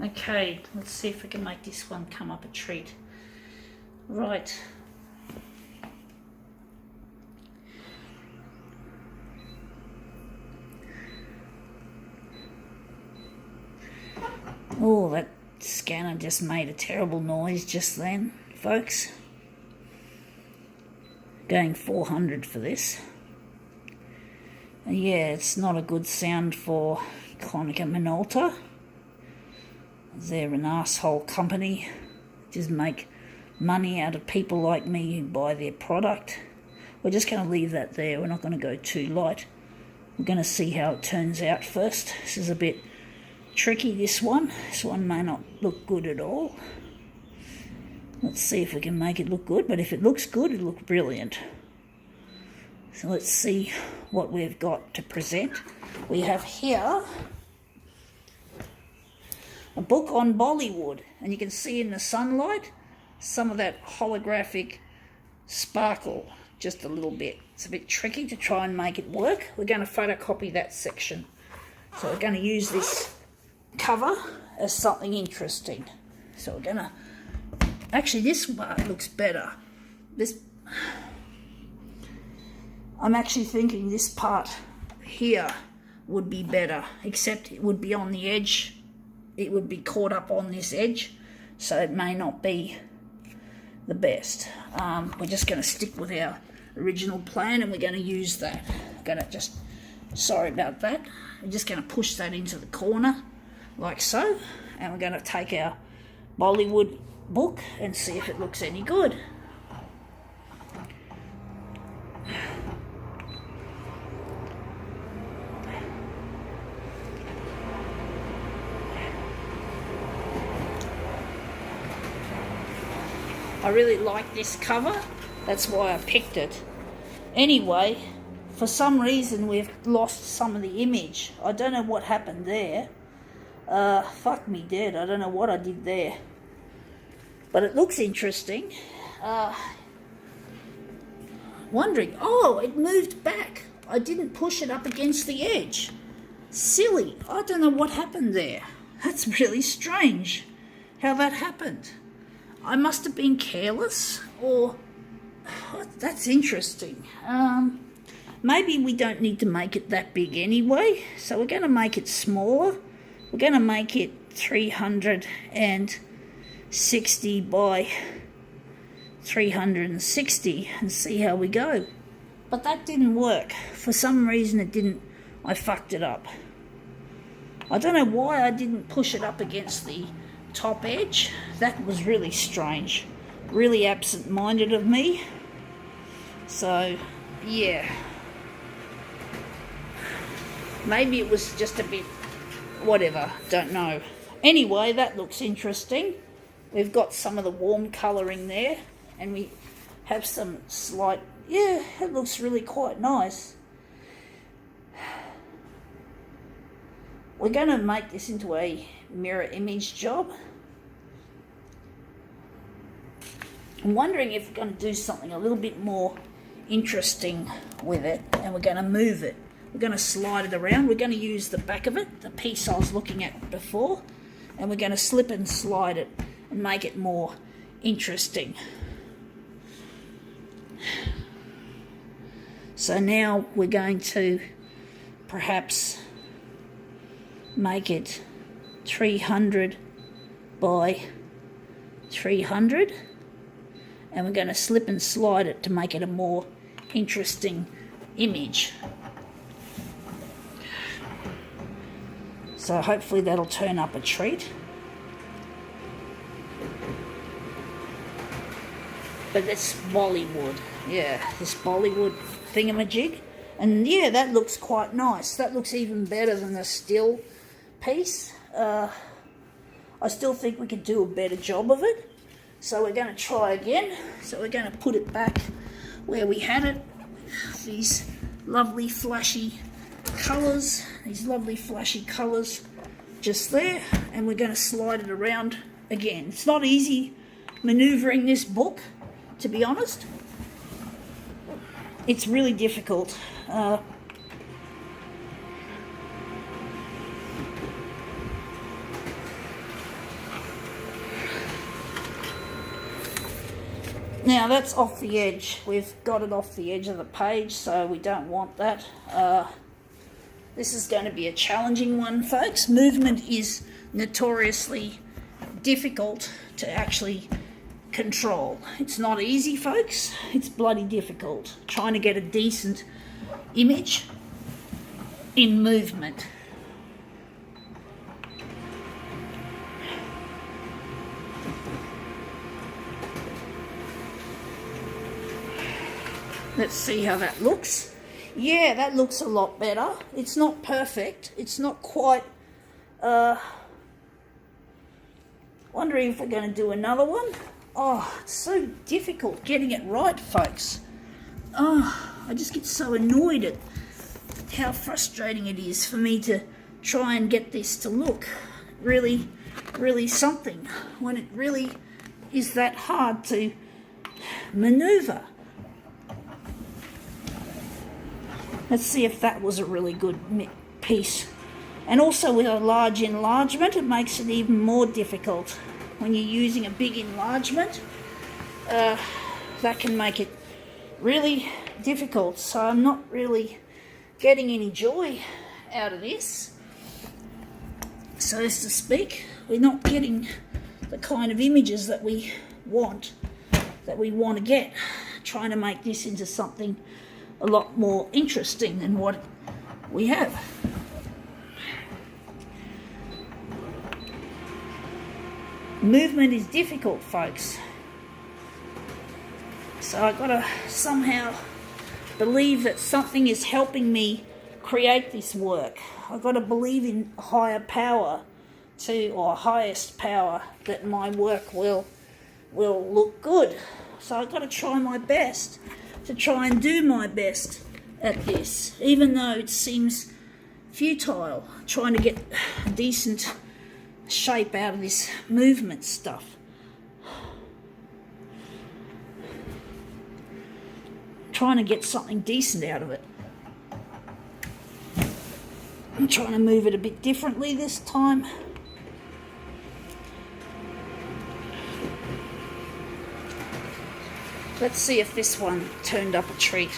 Okay, let's see if we can make this one come up a treat. Right. Oh, that scanner just made a terrible noise just then, folks. Going 400 for this. Yeah, it's not a good sound for Konica Minolta. They're an asshole company. Just make money out of people like me who buy their product. We're just going to leave that there. We're not going to go too light. We're going to see how it turns out first. This is a bit tricky, this one. This one may not look good at all. Let's see if we can make it look good, but if it looks good, it'll look brilliant. So let's see what we've got to present. We have here a book on Bollywood, and you can see in the sunlight some of that holographic sparkle, just a little bit. It's a bit tricky to try and make it work. We're going to photocopy that section. So we're going to use this cover as something interesting. So we're going to... Actually, this part looks better. I'm actually thinking this part here would be better, except it would be on the edge. It would be caught up on this edge, so it may not be the best. We're just going to stick with our original plan, and we're going to use that. Sorry about that. We're just going to push that into the corner, like so, and we're going to take our Bollywood book and see if it looks any good. I really like this cover, that's why I picked it. Anyway, for some reason we've lost some of the image. I don't know what happened there. Fuck me dead, I don't know what I did there. But it looks interesting. Wondering, oh, it moved back. I didn't push it up against the edge. Silly, I don't know what happened there. That's really strange how that happened. I must have been careless, or that's interesting. Maybe we don't need to make it that big anyway, so we're going to make it smaller. We're going to make it 360 by 360 and see how we go. But that didn't work. For some reason it didn't. I fucked it up. I don't know why I didn't push it up against the top edge. That was really strange, really absent-minded of me. So yeah, maybe it was just a bit whatever, don't know. Anyway, that looks interesting. We've got some of the warm colouring there, and we have some slight, yeah, it looks really quite nice. We're going to make this into a mirror image job. I'm wondering if we're going to do something a little bit more interesting with it, and we're going to move it. We're going to slide it around. We're going to use the back of it, the piece I was looking at before, and we're going to slip and slide it and make it more interesting. So now we're going to perhaps make it 300 by 300, and we're going to slip and slide it to make it a more interesting image. So hopefully that'll turn up a treat. But it's Bollywood, yeah, this Bollywood thingamajig. And yeah, that looks quite nice. That looks even better than the still piece. I still think we could do a better job of it. So we're going to try again. So we're going to put it back where we had it. These lovely flashy colours. Just there. And we're going to slide it around again. It's not easy manoeuvring this book, to be honest. It's really difficult. Now that's off the edge. We've got it off the edge of the page, so we don't want that. This is going to be a challenging one, folks. Movement is notoriously difficult to actually control. It's not easy, folks. It's bloody difficult trying to get a decent image in movement. Let's see how that looks. Yeah, that looks a lot better. It's not perfect. It's not quite... wondering if we're going to do another one. Oh, it's so difficult getting it right, folks. Oh, I just get so annoyed at how frustrating it is for me to try and get this to look really, really something when it really is that hard to maneuver. Let's see if that was a really good piece. And also with a large enlargement, it makes it even more difficult. When you're using a big enlargement, that can make it really difficult. So I'm not really getting any joy out of this, so to speak. We're not getting the kind of images that we want to get. Trying to make this into something a lot more interesting than what we have. Movement is difficult, folks. So I've got to somehow believe that something is helping me create this work. I've got to believe in higher power or highest power that my work will look good. So I've got to try my best to try and do my best at this, even though it seems futile, trying to get a decent shape out of this movement stuff. Trying to get something decent out of it. I'm trying to move it a bit differently this time. Let's see if this one turned up a treat.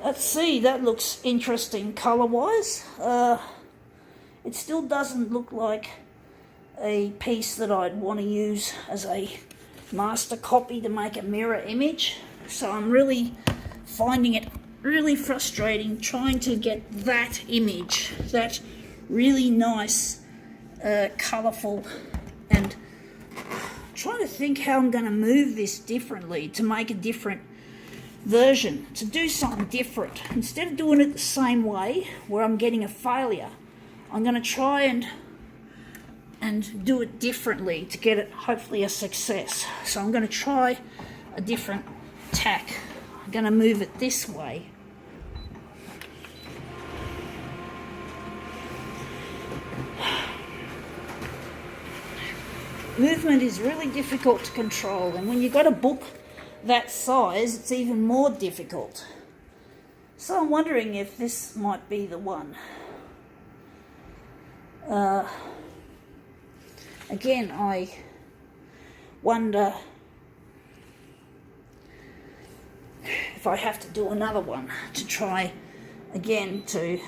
Let's see, that looks interesting colour-wise. It still doesn't look like a piece that I'd want to use as a master copy to make a mirror image. So I'm really finding it really frustrating trying to get that image, that really nice, colourful, and trying to think how I'm going to move this differently to make a different version, to do something different. Instead of doing it the same way where I'm getting a failure, I'm going to try and do it differently to get it hopefully a success. So I'm going to try a different tack. I'm going to move it this way. Movement is really difficult to control, and when you've got a book that size, it's even more difficult. So I'm wondering if this might be the one. Again, I wonder if I have to do another one to try again to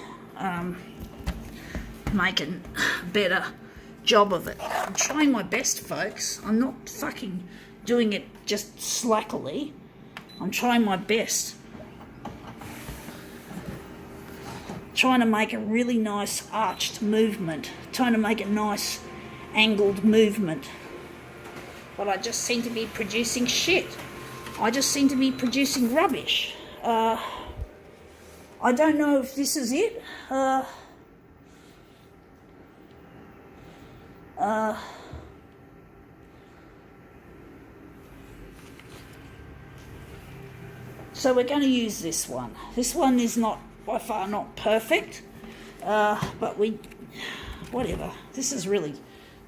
make a better job of it. I'm trying my best, folks. I'm not fucking doing it just slackily. I'm trying my best. Trying to make a really nice arched movement. Trying to make a nice angled movement. But I just seem to be producing shit. I just seem to be producing rubbish. I don't know if this is it. So we're going to use this one. This one is not, by far not perfect, but whatever. This is really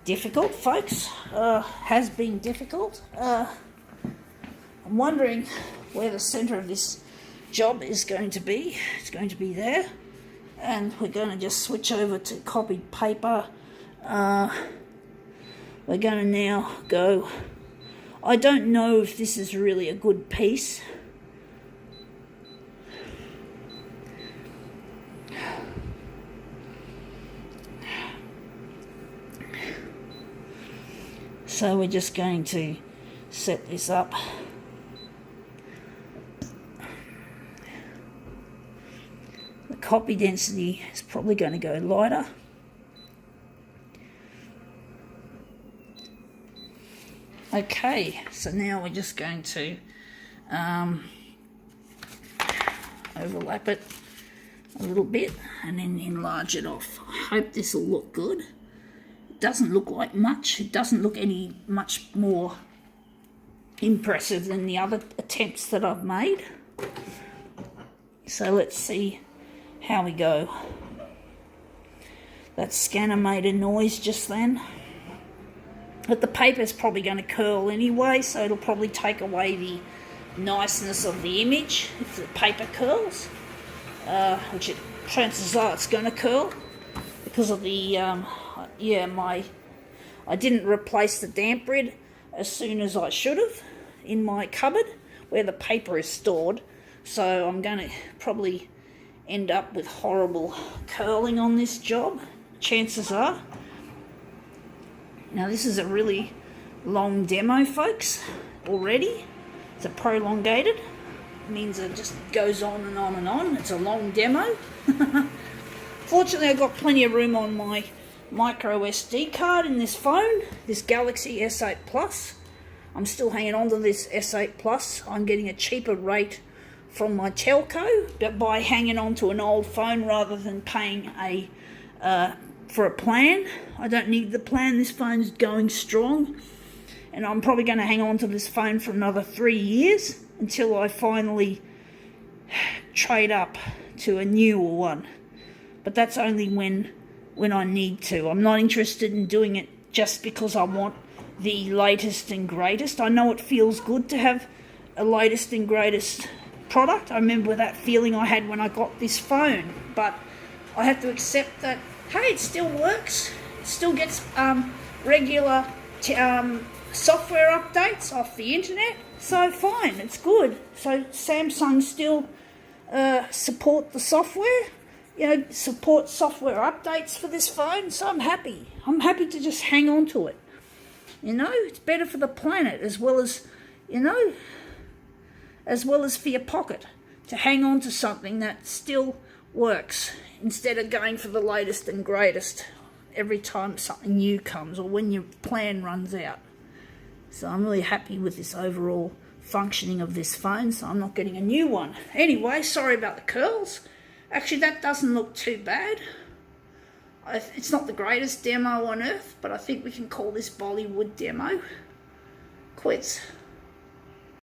difficult, folks. Has been difficult. I'm wondering where the centre of this job is going to be. It's going to be there. And we're going to just switch over to copied paper. We're going to now go I don't know if this is really a good piece. So we're just going to set this up. The copy density is probably going to go lighter. Okay, so now we're just going to overlap it a little bit and then enlarge it off. I hope this will look good. It doesn't look like much. It doesn't look any much more impressive than the other attempts that I've made. So let's see how we go. That scanner made a noise just then. But the paper's probably going to curl anyway, so it'll probably take away the niceness of the image if the paper curls, which chances are it's going to curl because of the, I didn't replace the damp rid as soon as I should have in my cupboard where the paper is stored, so I'm going to probably end up with horrible curling on this job, chances are. Now this is a really long demo, folks, already. It's a prolongated. It means it just goes on and on and on. It's a long demo. Fortunately, I've got plenty of room on my micro SD card in this phone, this Galaxy S8 Plus. I'm still hanging on to this S8 Plus. I'm getting a cheaper rate from my telco, but by hanging on to an old phone rather than paying for a plan. I don't need the plan. This phone's going strong, and I'm probably going to hang on to this phone for another 3 years until I finally trade up to a newer one. But that's only when I need to. I'm not interested in doing it just because I want the latest and greatest. I know it feels good to have a latest and greatest product. I remember that feeling I had when I got this phone, but I have to accept that, hey, it still works. It still gets regular software updates off the internet, so fine, it's good. So Samsung still support the software, support software updates for this phone, so I'm happy. I'm happy to just hang on to it. It's better for the planet as well as, as well as for your pocket, to hang on to something that still works instead of going for the latest and greatest every time something new comes or when your plan runs out. So I'm really happy with this overall functioning of this phone, so I'm not getting a new one. Anyway, sorry about the curls. Actually, that doesn't look too bad. It's not the greatest demo on earth, but I think we can call this Bollywood demo quits.